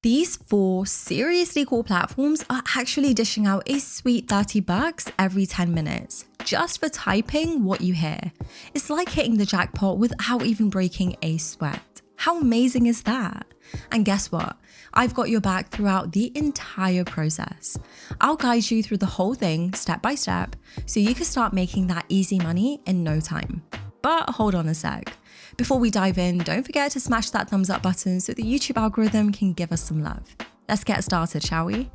These 4 seriously cool platforms are actually dishing out a sweet $30 every 10 minutes, just for typing what you hear. It's like hitting the jackpot without even breaking a sweat. How amazing is that? And guess what? I've got your back throughout the entire process. I'll guide you through the whole thing step by step, so you can start making that easy money in no time. But hold on a sec. Before we dive in, don't forget to smash that thumbs up button so the YouTube algorithm can give us some love. Let's get started, shall we?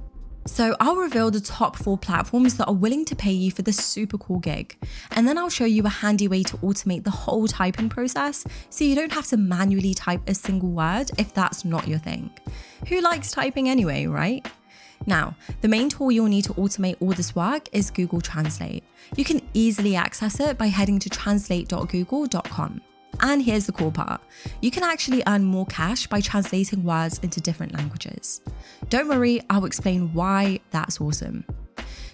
So I'll reveal the top 4 platforms that are willing to pay you for this super cool gig. And then I'll show you a handy way to automate the whole typing process so you don't have to manually type a single word if that's not your thing. Who likes typing anyway, right? Now, the main tool you'll need to automate all this work is Google Translate. You can easily access it by heading to translate.google.com. And here's the cool part. You can actually earn more cash by translating words into different languages. Don't worry, I'll explain why that's awesome.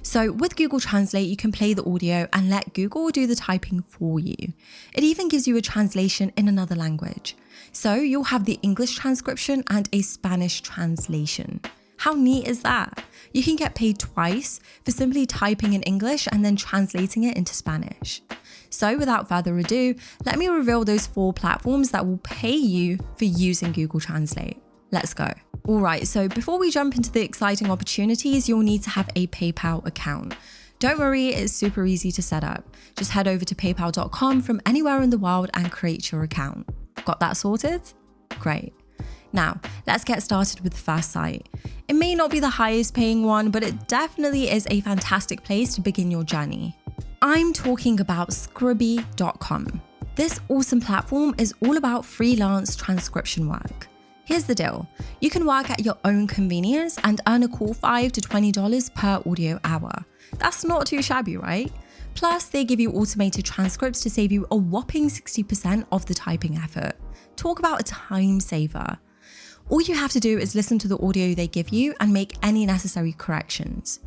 So with Google Translate, you can play the audio and let Google do the typing for you. It even gives you a translation in another language. So you'll have the English transcription and a Spanish translation. How neat is that? You can get paid twice for simply typing in English and then translating it into Spanish. So without further ado, let me reveal those 4 platforms that will pay you for using Google Translate. Let's go. Alright, so before we jump into the exciting opportunities, you'll need to have a PayPal account. Don't worry, it's super easy to set up. Just head over to paypal.com from anywhere in the world and create your account. Got that sorted? Great. Now, let's get started with the first site. It may not be the highest paying one, but it definitely is a fantastic place to begin your journey. I'm talking about Scribby.com. This awesome platform is all about freelance transcription work. Here's the deal. You can work at your own convenience and earn a cool $5 to $20 per audio hour. That's not too shabby, right? Plus, they give you automated transcripts to save you a whopping 60% of the typing effort. Talk about a time saver. All you have to do is listen to the audio they give you and make any necessary corrections.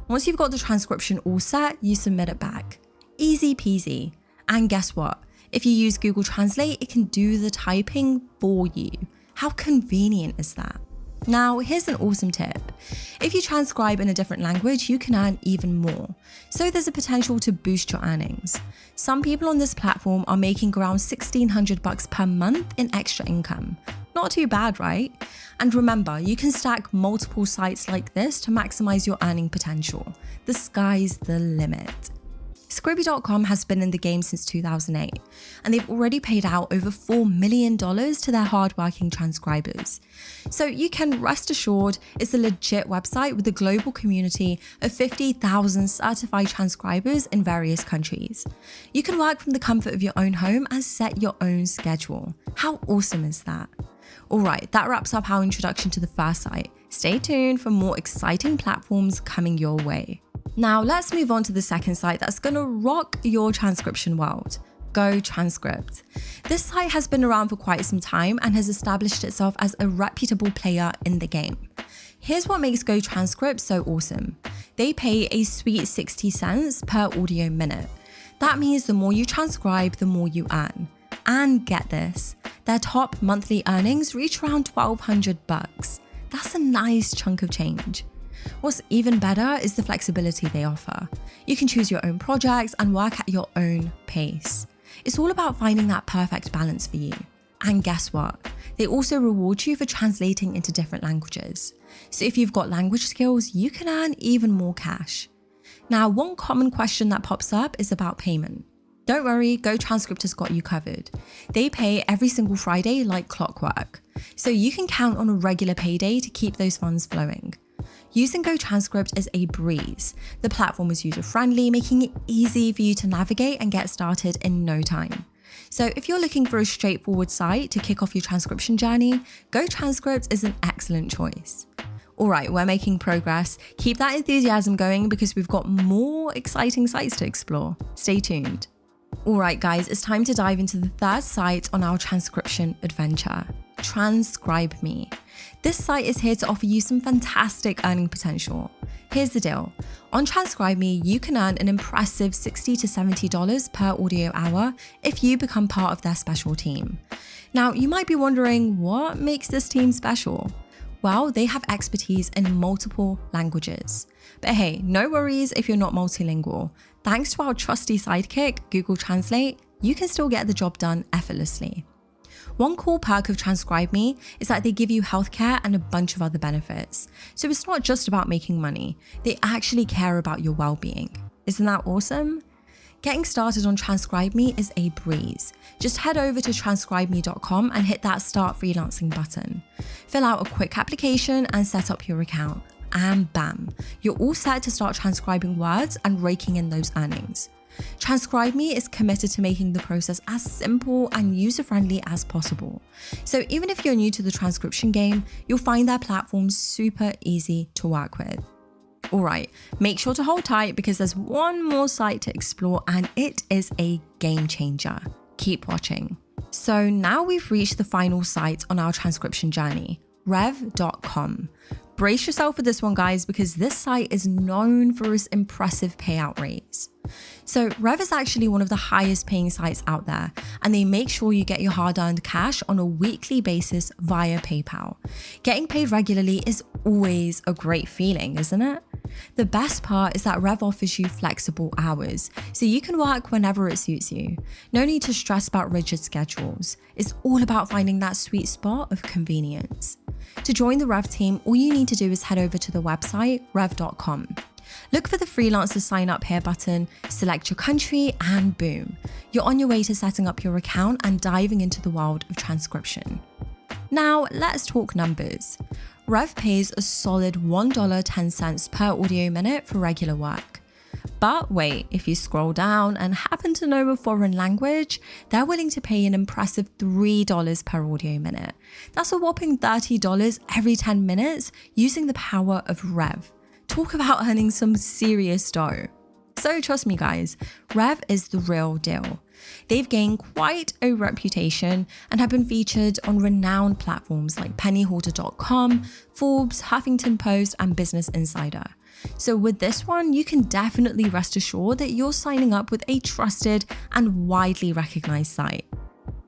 Once you've got the transcription all set, you submit it back. Easy peasy. And guess what? If you use Google Translate, it can do the typing for you. How convenient is that? Now, here's an awesome tip. If you transcribe in a different language, you can earn even more. So there's a potential to boost your earnings. Some people on this platform are making around $1,600 per month in extra income. Not too bad, right? And remember, you can stack multiple sites like this to maximize your earning potential. The sky's the limit. Scribby.com has been in the game since 2008, and they've already paid out over $4 million to their hardworking transcribers. So you can rest assured it's a legit website with a global community of 50,000 certified transcribers in various countries. You can work from the comfort of your own home and set your own schedule. How awesome is that? Alright, that wraps up our introduction to the first site. Stay tuned for more exciting platforms coming your way. Now let's move on to the second site that's gonna rock your transcription world. Go Transcript. This site has been around for quite some time and has established itself as a reputable player in the game. Here's what makes Go Transcript so awesome. They pay a sweet 60 cents per audio minute. That means the more you transcribe, the more you earn. And get this, their top monthly earnings reach around $1,200. That's a nice chunk of change. What's even better is the flexibility they offer. You can choose your own projects and work at your own pace. It's all about finding that perfect balance for you. And guess what? They also reward you for translating into different languages. So if you've got language skills, you can earn even more cash. Now, one common question that pops up is about payment. Don't worry, Go Transcript has got you covered. They pay every single Friday like clockwork. So you can count on a regular payday to keep those funds flowing. Using Go Transcript is a breeze. The platform is user-friendly, making it easy for you to navigate and get started in no time. So if you're looking for a straightforward site to kick off your transcription journey, Go Transcript is an excellent choice. Alright, we're making progress. Keep that enthusiasm going because we've got more exciting sites to explore. Stay tuned. Alright guys, it's time to dive into the third site on our transcription adventure. Transcribe Me. This site is here to offer you some fantastic earning potential. Here's the deal. On Transcribe Me, you can earn an impressive $60 to $70 per audio hour if you become part of their special team. Now, you might be wondering, what makes this team special? Well, they have expertise in multiple languages. But hey, no worries if you're not multilingual. Thanks to our trusty sidekick, Google Translate, you can still get the job done effortlessly. One cool perk of Transcribe Me is that they give you healthcare and a bunch of other benefits. So it's not just about making money, they actually care about your well-being. Isn't that awesome? Getting started on Transcribe Me is a breeze. Just head over to transcribeme.com and hit that Start Freelancing button. Fill out a quick application and set up your account. And bam, you're all set to start transcribing words and raking in those earnings. Transcribe Me is committed to making the process as simple and user-friendly as possible. So even if you're new to the transcription game, you'll find their platform super easy to work with. Alright, make sure to hold tight because there's one more site to explore and it is a game changer. Keep watching. So now we've reached the final site on our transcription journey, rev.com. Brace yourself for this one, guys, because this site is known for its impressive payout rates. So Rev is actually one of the highest paying sites out there, and they make sure you get your hard-earned cash on a weekly basis via PayPal. Getting paid regularly is always a great feeling, isn't it? The best part is that Rev offers you flexible hours, so you can work whenever it suits you. No need to stress about rigid schedules. It's all about finding that sweet spot of convenience. To join the Rev team, all you need to do is head over to the website, rev.com. Look for the freelancer sign up here button, select your country, and boom, you're on your way to setting up your account and diving into the world of transcription. Now, let's talk numbers. Rev pays a solid $1.10 per audio minute for regular work. But wait, if you scroll down and happen to know a foreign language, they're willing to pay an impressive $3 per audio minute. That's a whopping $30 every 10 minutes using the power of Rev. Talk about earning some serious dough. So trust me guys, Rev is the real deal. They've gained quite a reputation and have been featured on renowned platforms like pennyholder.com, Forbes, Huffington Post, and Business Insider. So with this one, you can definitely rest assured that you're signing up with a trusted and widely recognized site.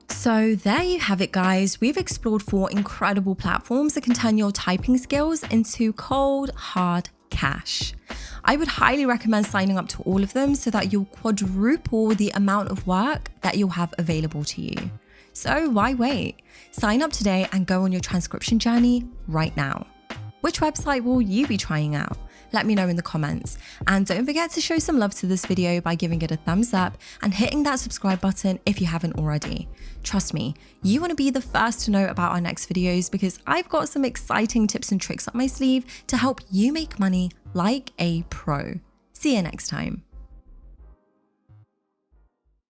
So there you have it, guys. We've explored 4 incredible platforms that can turn your typing skills into cold, hard cash. I would highly recommend signing up to all of them so that you'll quadruple the amount of work that you'll have available to you. So why wait? Sign up today and go on your transcription journey right now. Which website will you be trying out? Let me know in the comments. And don't forget to show some love to this video by giving it a thumbs up and hitting that subscribe button if you haven't already. Trust me, you want to be the first to know about our next videos because I've got some exciting tips and tricks up my sleeve to help you make money like a pro. See you next time.